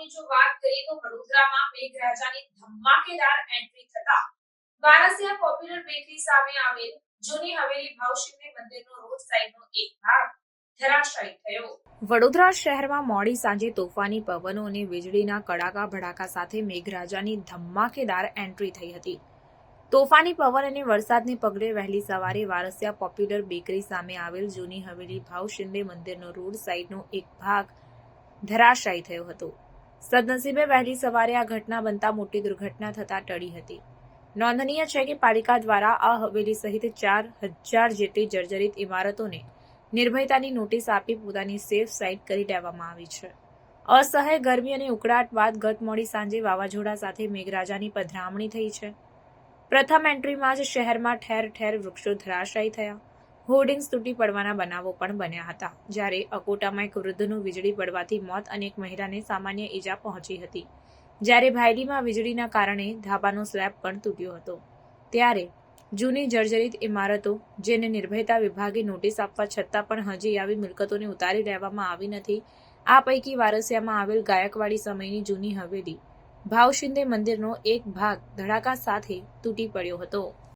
મહત્વની જો વાત કરીએ તો વડોદરામાં મેઘરાજાની ધમાકેદાર એન્ટ્રી થતા વારસિયા પોપ્યુલર બેકરી સામે આવેલ જૂની હવેલી ભાવશિવની મંદિરનો રોડ સાઈડનો એક ભાગ ધરાશાયી થયો। વડોદરા શહેરમાં મોડી સાંજે તોફાની પવનો અને વીજળીના કડાકા ભડાકા સાથે મેઘરાજાની ધમાકેદાર એન્ટ્રી થઈ હતી। તોફાની પવન અને વરસાદને પગલે વહેલી સવારે વારસિયા પોપ્યુલર બેકરી સામે આવેલ જૂની હવેલી ભાવશિંદે મંદિરનો રોડ સાઈડનો એક ભાગ ધરાશાયી થયો હતો। સદનસીબે વહેલી સવારે આ ઘટના બનતા મોટી દુર્ઘટના થતા ટળી હતી। નોંધનીય છે કે પાલિકા દ્વારા આ હવેલી સહિત 4000 જેટલી જર્જરિત ઇમારતોને નિર્ભયતાની નોટિસ આપી પોતાની સેફ સાઇટ કરી દેવામાં આવી છે। અસહ્ય ગરમી અને ઉકળાટ બાદ ગત મોડી સાંજે વાવાઝોડા સાથે મેઘરાજાની પધરામણી થઈ છે। પ્રથમ એન્ટ્રીમાં જ શહેરમાં ઠેર ઠેર વૃક્ષો ધરાશાયી થયા, હોર્ડિંગ્સ તૂટી પડવાના બનાવો પણ બન્યા હતા। જ્યારે અકોટામાં એક વૃદ્ધનું વીજળી પડવાથી મોત અને એક મહિલાને સામાન્ય ઈજા પહોંચી હતી। જ્યારે ભાયલીમાં વીજળીના કારણે ધાબાનો સ્લેબ પણ તૂટ્યો હતો। ત્યારે જૂની જર્જરિત ઇમારતો જેને નિર્ભયતા વિભાગે નોટિસ આપવા છતાં પણ હજી આવી મિલકતોને ઉતારી લેવામાં આવી નથી। આ પૈકી વારસિયામાં આવેલ ગાયકવાડી સમયની જૂની હવેલી ભાવશિંદે મંદિરનો એક ભાગ ધડાકા સાથે તૂટી પડ્યો હતો।